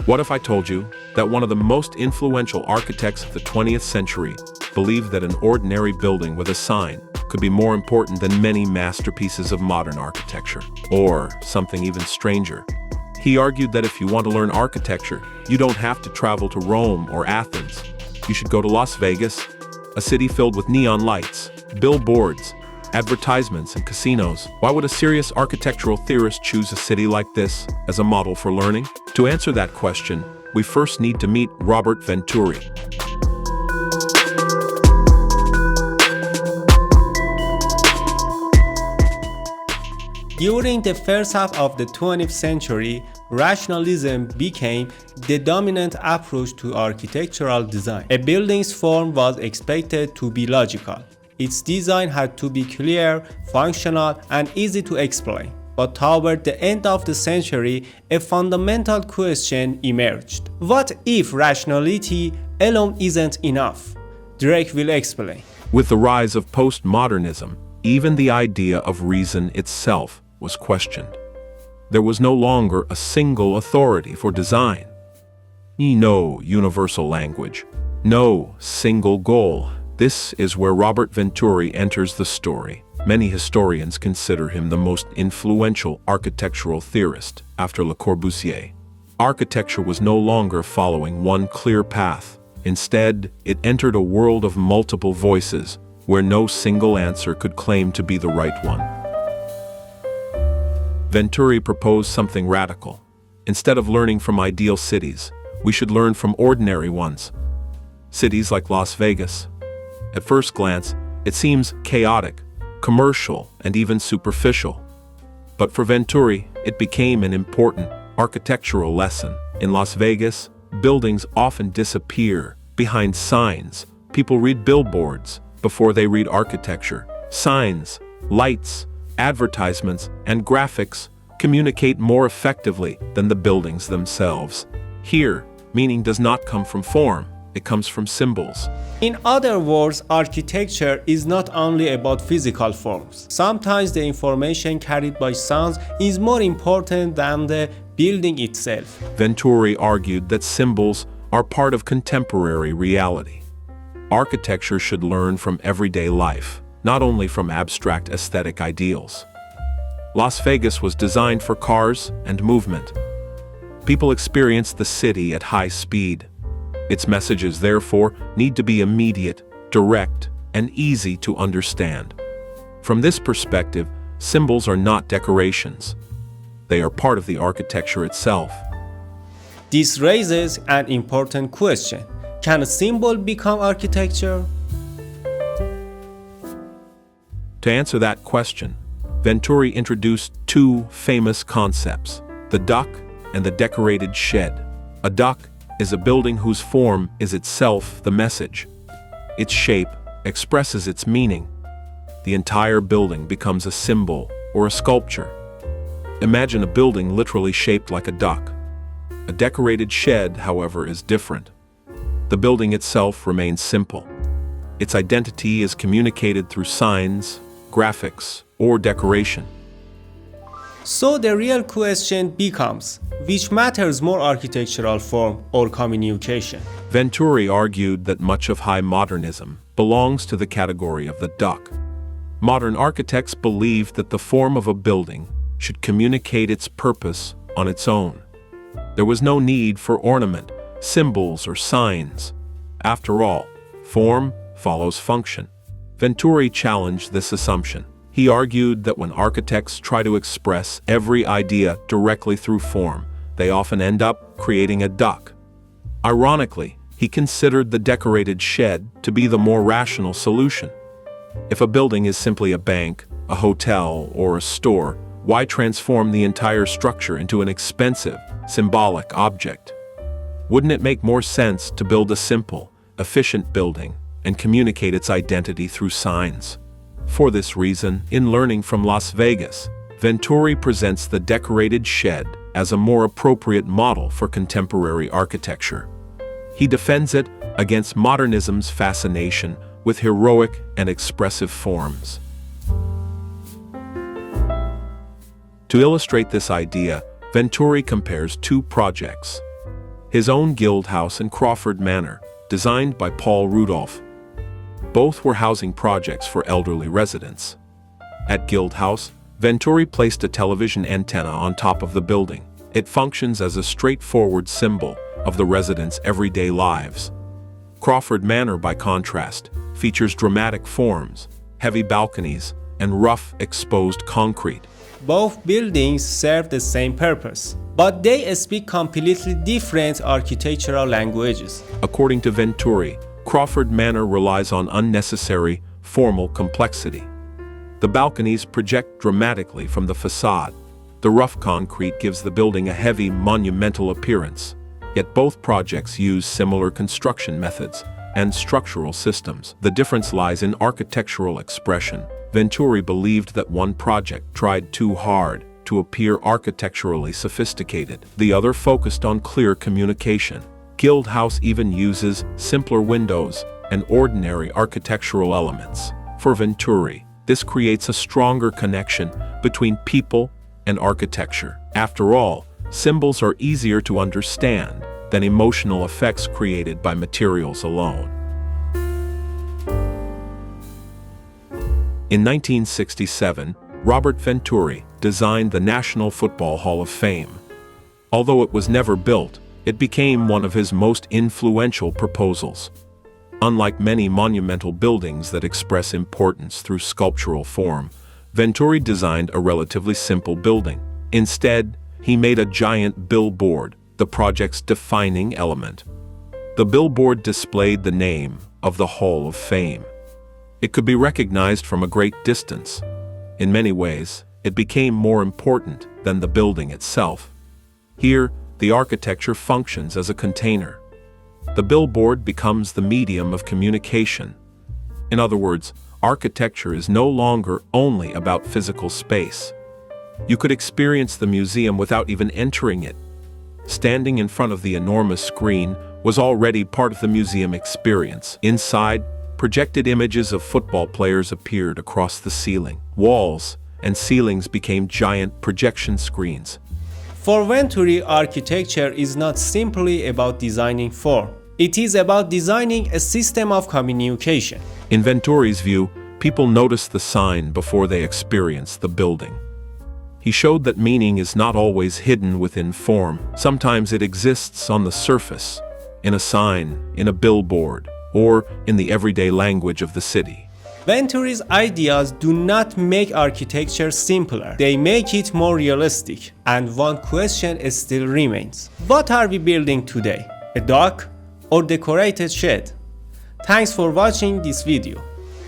What if I told you that one of the most influential architects of the 20th century believed that an ordinary building with a sign could be more important than many masterpieces of modern architecture? Or something even stranger. He argued that if you want to learn architecture, you don't have to travel to Rome or Athens. You should go to Las Vegas, a city filled with neon lights, billboards, advertisements, and casinos. Why would a serious architectural theorist choose a city like this as a model for learning? To answer that question, we first need to meet Robert Venturi. During the first half of the 20th century, rationalism became the dominant approach to architectural design. A building's form was expected to be logical. Its design had to be clear, functional, and easy to explain. But toward the end of the century, a fundamental question emerged. What if rationality alone isn't enough? Drake will explain. With the rise of postmodernism, even the idea of reason itself was questioned. There was no longer a single authority for design. No universal language, no single goal. This is where Robert Venturi enters the story. Many historians consider him the most influential architectural theorist after Le Corbusier. Architecture was no longer following one clear path. Instead, it entered a world of multiple voices, where no single answer could claim to be the right one. Venturi proposed something radical. Instead of learning from ideal cities, we should learn from ordinary ones. Cities like Las Vegas. At first glance, it seems chaotic, commercial, and even superficial. But for Venturi, it became an important architectural lesson. In Las Vegas, buildings often disappear behind signs. People read billboards before they read architecture. Signs, lights, advertisements, and graphics communicate more effectively than the buildings themselves. Here, meaning does not come from form, it comes from symbols. In other words, architecture is not only about physical forms. Sometimes the information carried by sounds is more important than the building itself. Venturi argued that symbols are part of contemporary reality. Architecture should learn from everyday life, not only from abstract aesthetic ideals. Las Vegas was designed for cars and movement. People experience the city at high speed. Its messages, therefore, need to be immediate, direct, and easy to understand. From this perspective, symbols are not decorations. They are part of the architecture itself. This raises an important question. Can a symbol become architecture? To answer that question, Venturi introduced two famous concepts, the duck and the decorated shed. A duck is a building whose form is itself the message. Its shape expresses its meaning. The entire building becomes a symbol or a sculpture. Imagine a building literally shaped like a duck. A decorated shed, however, is different. The building itself remains simple. Its identity is communicated through signs, graphics, or decoration. So the real question becomes, which matters more, architectural form or communication? Venturi argued that much of high modernism belongs to the category of the duck. Modern architects believed that the form of a building should communicate its purpose on its own. There was no need for ornament, symbols, or signs. After all, form follows function. Venturi challenged this assumption. He argued that when architects try to express every idea directly through form, they often end up creating a duck. Ironically, he considered the decorated shed to be the more rational solution. If a building is simply a bank, a hotel, or a store, why transform the entire structure into an expensive, symbolic object? Wouldn't it make more sense to build a simple, efficient building and communicate its identity through signs? For this reason, in learning from Las Vegas, Venturi presents the decorated shed as a more appropriate model for contemporary architecture. He defends it against modernism's fascination with heroic and expressive forms. To illustrate this idea, Venturi compares two projects. his own guild house and Crawford Manor, designed by Paul Rudolph. Both were housing projects for elderly residents. At Guild House, Venturi placed a television antenna on top of the building. It functions as a straightforward symbol of the residents' everyday lives. Crawford Manor, by contrast, features dramatic forms, heavy balconies, and rough, exposed concrete. Both buildings serve the same purpose, but they speak completely different architectural languages. According to Venturi, Crawford Manor relies on unnecessary, formal complexity. The balconies project dramatically from the facade. The rough concrete gives the building a heavy, monumental appearance. Yet both projects use similar construction methods and structural systems. The difference lies in architectural expression. Venturi believed that one project tried too hard to appear architecturally sophisticated. The other focused on clear communication. Guild House even uses simpler windows and ordinary architectural elements. For Venturi, this creates a stronger connection between people and architecture. After all, symbols are easier to understand than emotional effects created by materials alone. In 1967, Robert Venturi designed the National Football Hall of Fame. Although it was never built, it became one of his most influential proposals. Unlike many monumental buildings that express importance through sculptural form, Venturi designed a relatively simple building. Instead, he made a giant billboard, the project's defining element. The billboard displayed the name of the Hall of Fame. It could be recognized from a great distance. In many ways, it became more important than the building itself. Here, the architecture functions as a container. The billboard becomes the medium of communication. In other words, architecture is no longer only about physical space. You could experience the museum without even entering it. Standing in front of the enormous screen was already part of the museum experience. Inside, projected images of football players appeared across the ceiling. Walls and ceilings became giant projection screens. For Venturi, architecture is not simply about designing form. It is about designing a system of communication. In Venturi's view, people notice the sign before they experience the building. He showed that meaning is not always hidden within form. Sometimes it exists on the surface, in a sign, in a billboard, or in the everyday language of the city. Venturi's ideas do not make architecture simpler. They make it more realistic. And one question still remains. What are we building today? A dock or decorated shed? Thanks for watching this video.